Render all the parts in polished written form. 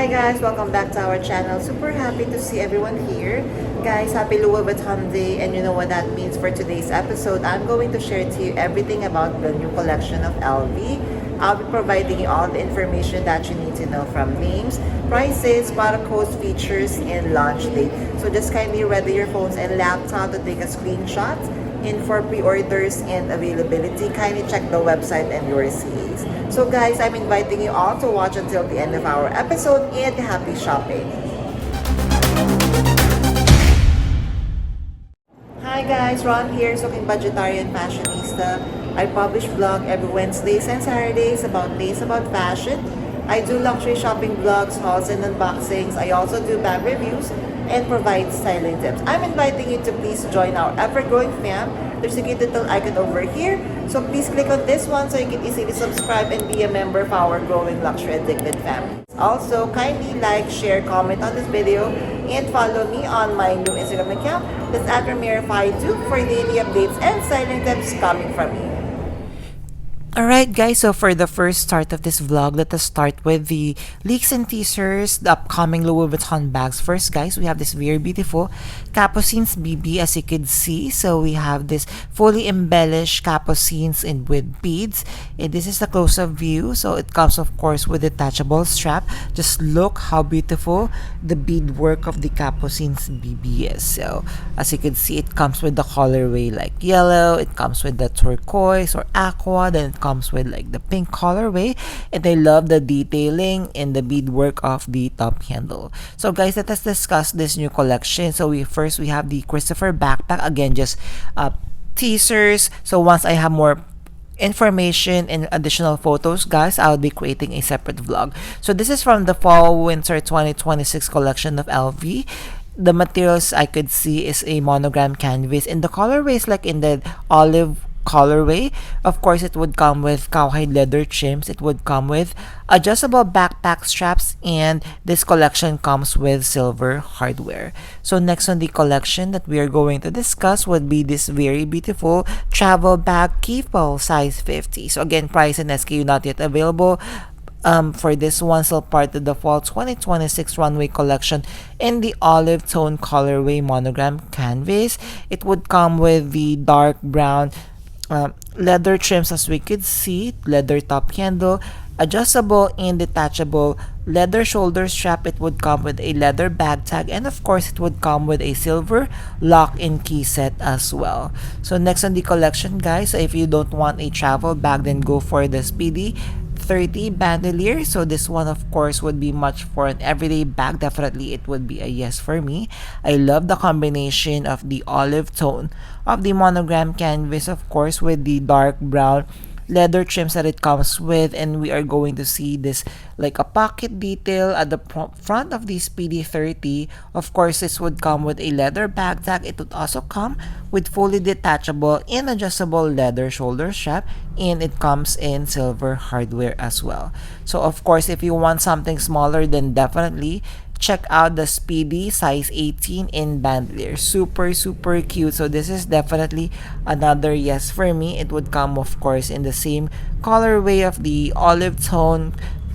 Hi guys, welcome back to our channel. Super happy to see everyone here. Guys, happy Louis Vuitton Day, and you know what that means for today's episode. I'm going to share to you everything about the new collection of LV. I'll be providing you all the information that you need to know, from names, prices, product codes, features, and launch date. So just kindly ready your phones and laptop to take a screenshot. And for pre-orders and availability, kindly check the website and your CAs. So guys, I'm inviting you all to watch until the end of our episode, and happy shopping! Hi guys, Ron here, Soking Budgetarian Fashionista. I publish vlog every Wednesdays and Saturdays about fashion. I do luxury shopping vlogs, hauls, and unboxings. I also do bag reviews and provide styling tips. I'm inviting you to please join our ever-growing fam. There's a cute little icon over here. So please click on this one so you can easily subscribe and be a member of our growing luxury addicted family. Also, kindly like, share, comment on this video, and follow me on my new Instagram account. That's at Ramir52 for daily updates and styling tips coming from me. Alright guys, so for the first start of this vlog, let us start with the leaks and teasers, the upcoming Louis Vuitton bags. First guys, we have this very beautiful Capucines BB, as you could see. So we have this fully embellished Capucines and with beads. And this is the close-up view. So it comes of course with detachable strap. Just look how beautiful the beadwork of the Capucines BB is. So as you can see, it comes with the colorway like yellow, it comes with the turquoise or aqua, then it comes with like the pink colorway, and I love the detailing and the beadwork of the top handle. So guys, let us discuss this new collection. So we have the Christopher backpack. Again, just teasers. So once I have more information and additional photos, guys, I'll be creating a separate vlog. So this is from the fall winter 2026 collection of LV. The materials I could see is a monogram canvas, and the colorway is like in the olive colorway. Of course, it would come with cowhide leather trims. It would come with adjustable backpack straps, and this collection comes with silver hardware. So next on the collection that we are going to discuss would be this very beautiful travel bag, Keeple, size 50. So again, price and SKU not yet available. For this one, still part of the fall 2026 runway collection in the olive tone colorway monogram canvas. It would come with the dark brown leather trims, as we could see, leather top handle, adjustable and detachable leather shoulder strap. It would come with a leather bag tag, and of course it would come with a silver lock and key set as well. So next on the collection, guys, so if you don't want a travel bag, then go for the Speedy 30 bandolier. So this one of course would be much for an everyday bag. Definitely it would be a yes for me. I love the combination of the olive tone of the monogram canvas, of course, with the dark brown leather trims that it comes with, and we are going to see this like a pocket detail at the front of the Speedy 30. Of course, this would come with a leather bag tag. It would also come with fully detachable and adjustable leather shoulder strap, and it comes in silver hardware as well. So of course, if you want something smaller, then definitely check out the Speedy size 18 in bandolier. Super cute. So this is definitely another yes for me. It would come of course in the same colorway of the olive tone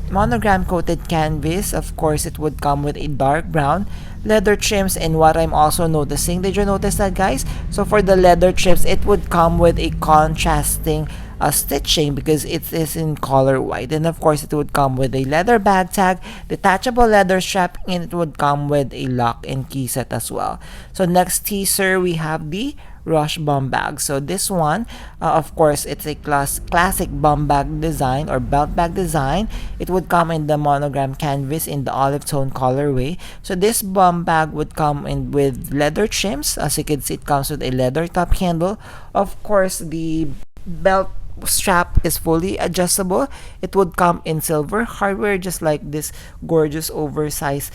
monogram coated canvas. Of course, it would come with a dark brown leather trims, and what I'm also noticing, did you notice that, guys? So for the leather trims, it would come with a contrasting stitching because it is in color white, and of course it would come with a leather bag tag, detachable leather strap, and it would come with a lock and key set as well. So next teaser, we have the Rush bum bag. So this one, of course, it's a classic bum bag design or belt bag design. It would come in the monogram canvas in the olive tone colorway. So this bum bag would come in with leather trims. As you can see, it comes with a leather top handle. Of course, the belt strap is fully adjustable. It would come in silver hardware, just like this gorgeous oversized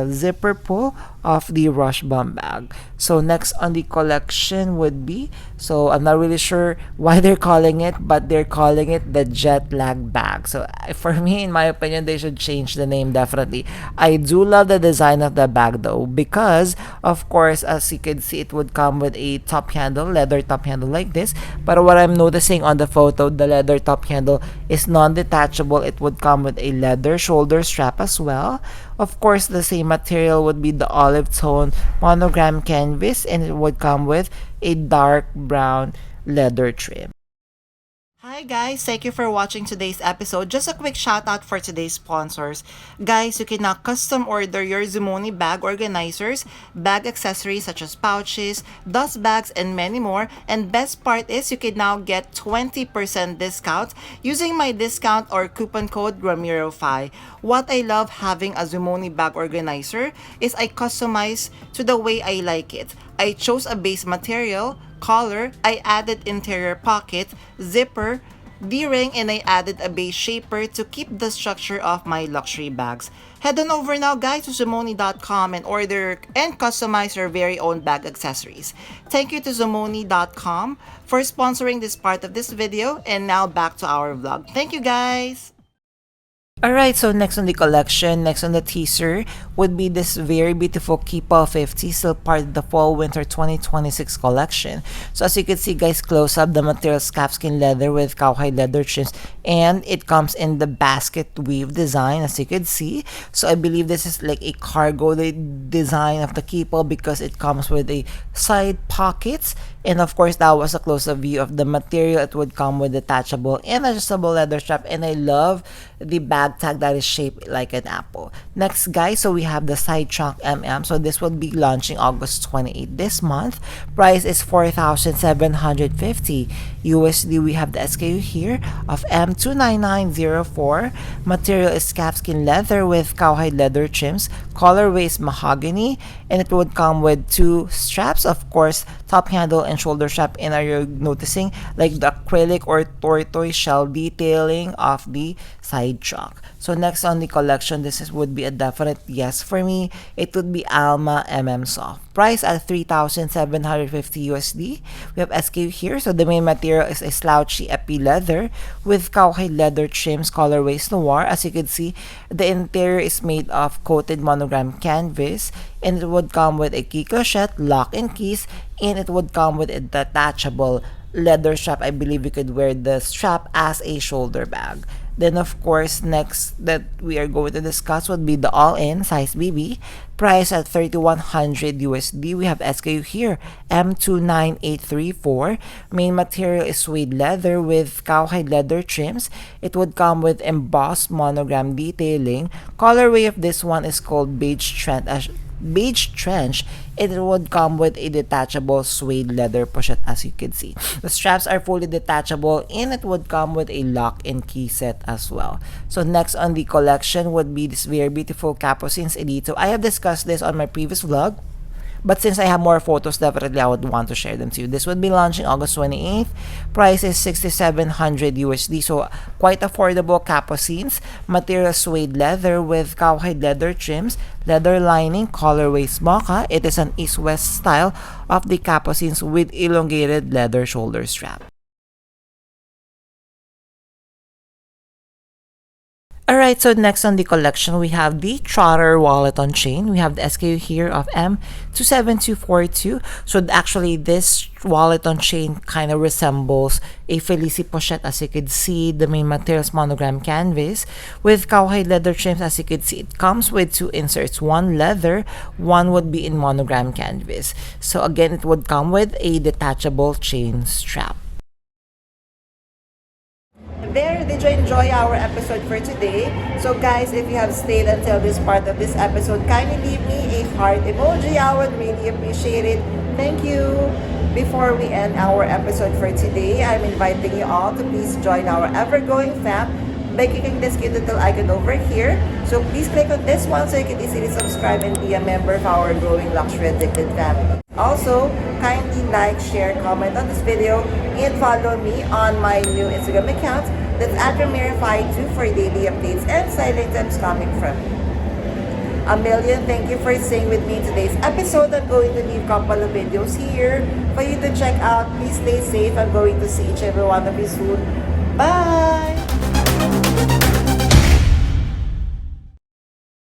zipper pull of the Rush Bomb bag. So next on the collection would be, so I'm not really sure why they're calling it, but they're calling it the Jet Lag bag. So for me, in my opinion, they should change the name definitely. I do love the design of the bag though, because of course, as you can see, it would come with a top handle, leather top handle like this. But what I'm noticing on the photo, the leather top handle is non-detachable. It would come with a leather shoulder strap as well. Of course, the same material would be the olive tone monogram canvas, and it would come with a dark brown leather trim. Hi guys, thank you for watching today's episode. Just a quick shout out for today's sponsors. Guys, you can now custom order your Zumoni bag organizers, bag accessories such as pouches, dust bags, and many more. And best part is you can now get 20% discount using my discount or coupon code Ramiro5. What I love having a Zumoni bag organizer is I customize to the way I like it. I chose a base material, collar, I added interior pocket, zipper, D-ring, and I added a base shaper to keep the structure of my luxury bags. Head on over now guys to Zumoni.com and order and customize your very own bag accessories. Thank you to Zumoni.com for sponsoring this part of this video, and now back to our vlog. Thank you guys! Alright, so next on the collection, next on the teaser would be this very beautiful Kipa 50, still part of the Fall Winter 2026 collection. So as you can see guys, close up, the material is calfskin leather with cowhide leather trims, and it comes in the basket weave design as you can see. So I believe this is like a cargo design of the Kipa because it comes with a side pockets. And of course, that was a close-up view of the material. It would come with detachable and adjustable leather strap. And I love the bag tag that is shaped like an apple. Next, guys, so we have the side trunk So this will be launching August 28 this month. Price is 4,750 USD. We have the SKU here of M29904. Material is calfskin leather with cowhide leather trims. Colorway is mahogany. And it would come with two straps, of course, top handle and shoulder strap. And are you noticing like the acrylic or tortoise shell detailing of the side trunk? So next on the collection, would be a definite yes for me. It would be Alma Soft. Price at 3,750 USD. We have SKU here. So the main material is a slouchy epi leather with cowhide leather trims, colorways noir. As you can see, the interior is made of coated monogram canvas, and it would come with a key clochette, lock and keys, and it would come with a detachable leather strap. I believe you could wear the strap as a shoulder bag. Then of course, next that we are going to discuss would be the all-in size BB. Price at 3,100 USD. We have SKU here, M29834. Main material is suede leather with cowhide leather trims. It would come with embossed monogram detailing. Colorway of this one is called beige trench. It would come with a detachable suede leather pochette as you can see. The straps are fully detachable, and it would come with a lock and key set as well. So next on the collection would be this very beautiful Capucines Edito. I have discussed this on my previous vlog, but since I have more photos, definitely I would want to share them to you. This would be launching August 28th. Price is 6,700 USD. So quite affordable Capucines. Material suede leather with cowhide leather trims, leather lining, colorways mocha. It is an east-west style of the Capucines with elongated leather shoulder strap. Alright, so next on the collection, we have the Trotter wallet on chain. We have the SKU here of M27242. So actually, this wallet on chain kind of resembles a Felici pochette. As you could see, the main material is monogram canvas with cowhide leather trims. As you could see, it comes with two inserts, one leather, one would be in monogram canvas. So again, it would come with a detachable chain strap. There, did you enjoy our episode for today? So guys, if you have stayed until this part of this episode, kindly leave me a heart emoji. I would really appreciate it. Thank you. Before we end our episode for today, I'm inviting you all to please join our ever-growing fam by clicking this cute little icon over here. So please click on this one so you can easily subscribe and be a member of our growing luxury addicted family. Also, kindly like, share, comment on this video, and follow me on my new Instagram account. That's at Ramiro52 for daily updates and silent tips coming from me. a million thank you for staying with me in today's episode. I'm going to leave a couple of videos here for you to check out. Please stay safe. I'm going to see each and every one of you soon. Bye!